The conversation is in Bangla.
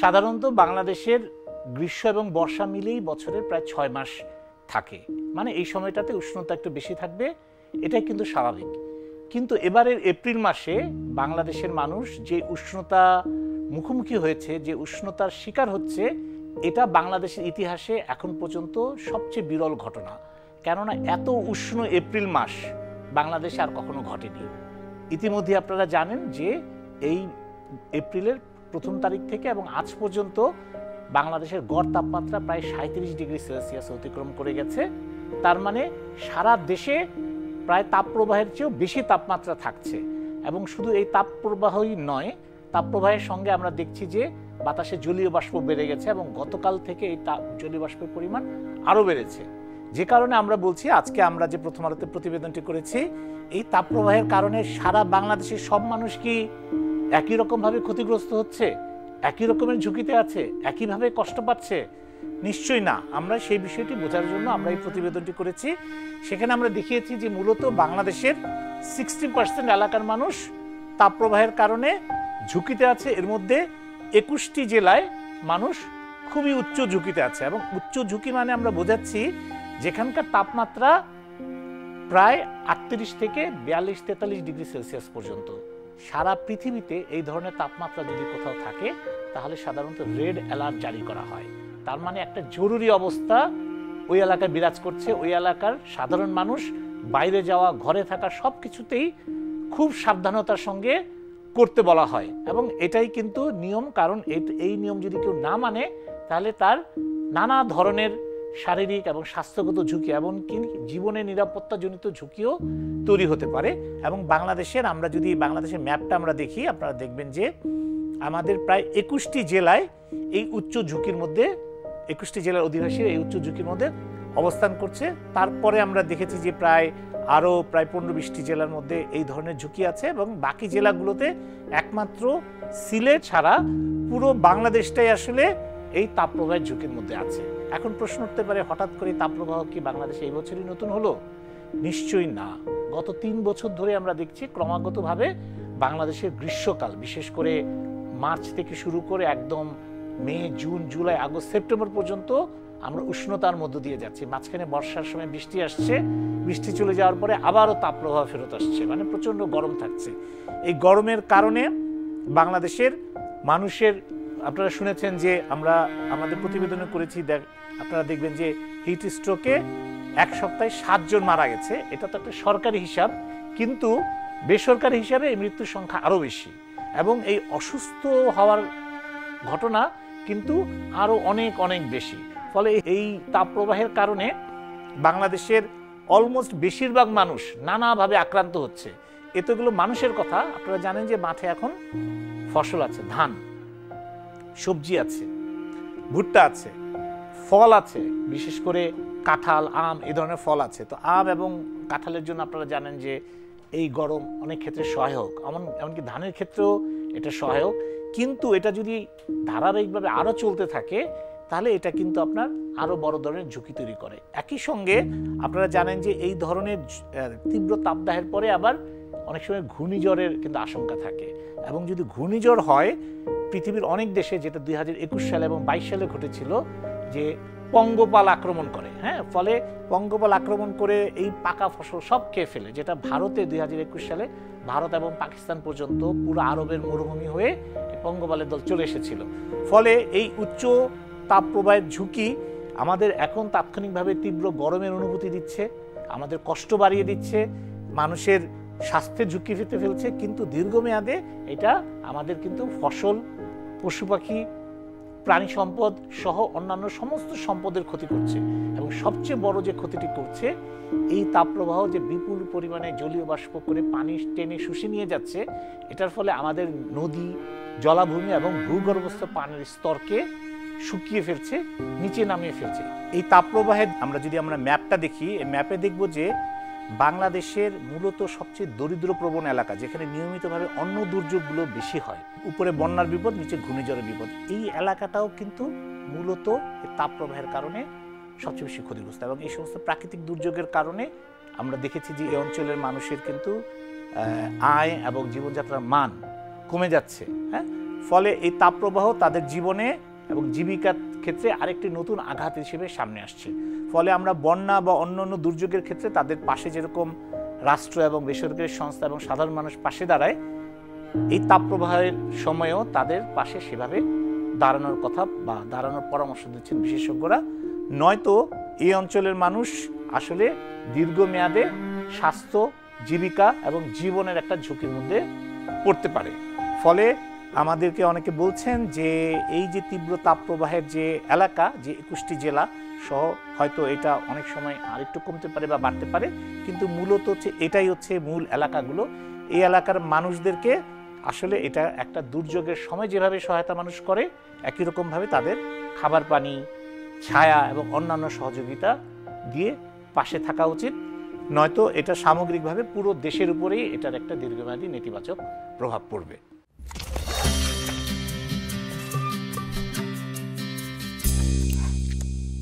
সাধারণত বাংলাদেশের গ্রীষ্ম এবং বর্ষা মিলেই বছরের প্রায় 6 মাস থাকে, মানে এই সময়টাতে উষ্ণতা একটু বেশি থাকবে, এটাই কিন্তু স্বাভাবিক। কিন্তু এবারের এপ্রিল মাসে বাংলাদেশের মানুষ যে উষ্ণতা মুখোমুখি হয়েছে, যে উষ্ণতার শিকার হচ্ছে, এটা বাংলাদেশের ইতিহাসে এখন পর্যন্ত সবচেয়ে বিরল ঘটনা। কেননা এত উষ্ণ এপ্রিল মাস বাংলাদেশে আর কখনো ঘটেনি। ইতিমধ্যে আপনারা জানেন যে এই এপ্রিলের 1 তারিখ থেকে এবং আজ পর্যন্ত বাংলাদেশের গড় তাপমাত্রা প্রায় 37 ডিগ্রি সেলসিয়াস অতিক্রম করে গেছে। তার মানে সারা দেশে প্রায় তাপপ্রবাহের চেয়েও বেশি তাপমাত্রা থাকছে। এবং শুধু এই তাপপ্রবাহই নয়, তাপপ্রবাহের সঙ্গে আমরা দেখছি যে বাতাসে জলীয় বাষ্প বেড়ে গেছে এবং গতকাল থেকে এই জলীয় বাষ্পের পরিমাণ আরও বেড়েছে। যে কারণে আমরা বলছি, আজকে আমরা যে প্রথম আলোতে প্রতিবেদনটি করেছি, এই তাপপ্রবাহের কারণে সারা বাংলাদেশের সব মানুষ কি একই রকমভাবে ক্ষতিগ্রস্ত হচ্ছে, একই রকমের ঝুঁকিতে আছে, একইভাবে কষ্ট পাচ্ছে? নিশ্চয়ই না। আমরা সেই বিষয়টি বোঝার জন্য আমরা এই প্রতিবেদনটি করেছি। সেখানে আমরা দেখিয়েছি যে মূলত বাংলাদেশের 60% এলাকার মানুষ তাপপ্রবাহের কারণে ঝুঁকিতে আছে। এর মধ্যে 21টি জেলায় মানুষ খুবই উচ্চ ঝুঁকিতে আছে। এবং উচ্চ ঝুঁকি মানে আমরা বোঝাচ্ছি যেখানকার তাপমাত্রা প্রায় 38 থেকে 42-43 ডিগ্রি সেলসিয়াস পর্যন্ত। সারা পৃথিবীতে এই ধরনের তাপমাত্রা যদি কোথাও থাকে তাহলে সাধারণত রেড অ্যালার্ট জারি করা হয়। তার মানে একটা জরুরি অবস্থা ওই এলাকায় বিরাজ করছে। ওই এলাকার সাধারণ মানুষ বাইরে যাওয়া, ঘরে থাকা সব কিছুতেই খুব সাবধানতার সঙ্গে করতে বলা হয়। এবং এটাই কিন্তু নিয়ম, কারণ এই নিয়ম যদি কেউ না মানে তাহলে তার নানা ধরনের শারীরিক এবং স্বাস্থ্যগত ঝুঁকি, এমনকি জীবনের নিরাপত্তাজনিত ঝুঁকিও তৈরি হতে পারে। এবং আমরা যদি বাংলাদেশের ম্যাপটা আমরা দেখি, আপনারা দেখবেন যে আমাদের প্রায় 21টি জেলায় এই উচ্চ ঝুঁকির মধ্যে, 21টি জেলার অধিবাসীরা এই উচ্চ ঝুঁকির মধ্যে অবস্থান করছে। তারপরে আমরা দেখেছি যে প্রায় 15-20টি জেলার মধ্যে এই ধরনের ঝুঁকি আছে। এবং বাকি জেলাগুলোতে একমাত্র সিলেট ছাড়া পুরো বাংলাদেশটাই আসলে এই তাপপ্রবাহের ঝুঁকির মধ্যে আছে। এখন প্রশ্ন উঠতে পারে, হঠাৎ করে তাপপ্রবাহ কি বাংলাদেশে এই বছরই নতুন হলো? নিশ্চয়ই না। গত 3 বছর ধরে আমরা দেখছি ক্রমাগতভাবে বাংলাদেশের গ্রীষ্মকাল, বিশেষ করে মার্চ থেকে শুরু করে একদম মে, জুন, জুলাই, আগস্ট, সেপ্টেম্বর পর্যন্ত আমরা উষ্ণতার মধ্য দিয়ে যাচ্ছি। মাঝখানে বর্ষার সময় বৃষ্টি আসছে, বৃষ্টি চলে যাওয়ার পরে আবারও তাপপ্রবাহ ফেরত আসছে, মানে প্রচণ্ড গরম থাকছে। এই গরমের কারণে বাংলাদেশের মানুষের, আপনারা শুনেছেন যে আমরা আমাদের প্রতিবেদনে করেছি, আপনারা দেখবেন যে হিট স্ট্রোকে 1 সপ্তাহে 7 জন মারা গেছে। এটা তো একটা সরকারি হিসাব, কিন্তু বেসরকারি হিসাবে এই মৃত্যুর সংখ্যা আরও বেশি। এবং এই অসুস্থ হওয়ার ঘটনা কিন্তু আরও অনেক অনেক বেশি। ফলে এই তাপপ্রবাহের কারণে বাংলাদেশের অলমোস্ট বেশিরভাগ মানুষ নানাভাবে আক্রান্ত হচ্ছে। এতগুলো মানুষের কথা, আপনারা জানেন যে মাঠে এখন ফসল আছে, ধান, সবজি আছে, ভুট্টা আছে, ফল আছে, বিশেষ করে কাঁঠাল, আম, এই ধরনের ফল আছে। তো আম এবং কাঁঠালের জন্য আপনারা জানেন যে এই গরম অনেক ক্ষেত্রে সহায়ক, এমনকি ধানের ক্ষেত্রেও এটা সহায়ক। কিন্তু এটা যদি ধারাবাহিকভাবে আরও চলতে থাকে তাহলে এটা কিন্তু আপনার আরও বড় ধরনের ঝুঁকি তৈরি করে। একই সঙ্গে আপনারা জানেন যে এই ধরনের তীব্র তাপদাহের পরে আবার অনেক সময় ঘূর্ণিঝড়ের কিন্তু আশঙ্কা থাকে। এবং যদি ঘূর্ণিঝড় হয়, পৃথিবীর অনেক দেশে, যেটা 2021 সালে এবং 22 সালে ঘটেছিল, যে পঙ্গপাল আক্রমণ করে, ফলে পঙ্গপাল আক্রমণ করে এই পাকা ফসল সব খেয়ে ফেলে, যেটা ভারতে 2021 সালে ভারত এবং পাকিস্তান পর্যন্ত পুরো আরবের মরুভূমি হয়ে পঙ্গপালের দল চলে এসেছিল। ফলে এই উচ্চ তাপপ্রবাহের ঝুঁকি আমাদের এখন তাৎক্ষণিকভাবে তীব্র গরমের অনুভূতি দিচ্ছে, আমাদের কষ্ট বাড়িয়ে দিচ্ছে, মানুষের স্বাস্থ্যের ঝুঁকি ফেলছে। কিন্তু দীর্ঘমেয়াদে এটা আমাদের কিন্তু ফসল, পশু পাখি, প্রাণী সম্পদ সহ অন্যান্য সমস্ত সম্পদের ক্ষতি করছে। এবং সবচেয়ে বড় যে ক্ষতিটি করছে, এই তাপপ্রবাহ যে বিপুল পরিমাণে জলীয় বাষ্প করে পানি টেনে শুষে নিয়ে যাচ্ছে, এটার ফলে আমাদের নদী, জলাভূমি এবং ভূগর্ভস্থ পানির স্তরকে শুকিয়ে ফেলছে, নিচে নামিয়ে ফেলছে। এই তাপপ্রবাহের যদি আমরা ম্যাপটা দেখি, এই ম্যাপে দেখব যে বাংলাদেশের মূলত সবচেয়ে দরিদ্রপ্রবণ এলাকা, যেখানে নিয়মিতভাবে অন্য দুর্যোগগুলো বেশি হয়, উপরে বন্যার বিপদ, নিচে ঘূর্ণিঝড়ের বিপদ, এই এলাকাটাও কিন্তু মূলত তাপপ্রবাহের কারণে সবচেয়ে বেশি ক্ষতিগ্রস্ত। এবং এই সমস্ত প্রাকৃতিক দুর্যোগের কারণে আমরা দেখেছি যে এই অঞ্চলের মানুষের কিন্তু আয় এবং জীবনযাত্রার মান কমে যাচ্ছে। ফলে এই তাপপ্রবাহ তাদের জীবনে এবং জীবিকার ক্ষেত্রে আরেকটি নতুন আঘাত হিসেবে সামনে আসছে। ফলে আমরা বন্যা বা অন্যান্য দুর্যোগের ক্ষেত্রে তাদের পাশে যেরকম রাষ্ট্র এবং বেসরকারি সংস্থা এবং সাধারণ মানুষ পাশে দাঁড়ায়, এই তাপপ্রবাহের সময়ও তাদের পাশে সেভাবে দাঁড়ানোর কথা বা দাঁড়ানোর পরামর্শ দিচ্ছেন বিশেষজ্ঞরা। নয়তো এই অঞ্চলের মানুষ আসলে দীর্ঘমেয়াদে স্বাস্থ্য, জীবিকা এবং জীবনের একটা ঝুঁকির মধ্যে পড়তে পারে। ফলে আমাদেরকে অনেকে বলছেন যে এই যে তীব্র তাপপ্রবাহের যে এলাকা, যে 21টি জেলা সহ, হয়তো এটা অনেক সময় আরেকটু কমতে পারে বা বাড়তে পারে, কিন্তু মূলত হচ্ছে এটাই হচ্ছে মূল এলাকাগুলো। এই এলাকার মানুষদেরকে আসলে এটা একটা দুর্যোগের সময় যেভাবে সহায়তা মানুষ করে, একই রকমভাবে তাদের খাবার পানি, ছায়া এবং অন্যান্য সহযোগিতা দিয়ে পাশে থাকা উচিত। নয়তো এটা সামগ্রিকভাবে পুরো দেশের উপরেই এটার একটা দীর্ঘমেয়াদী নেতিবাচক প্রভাব পড়বে।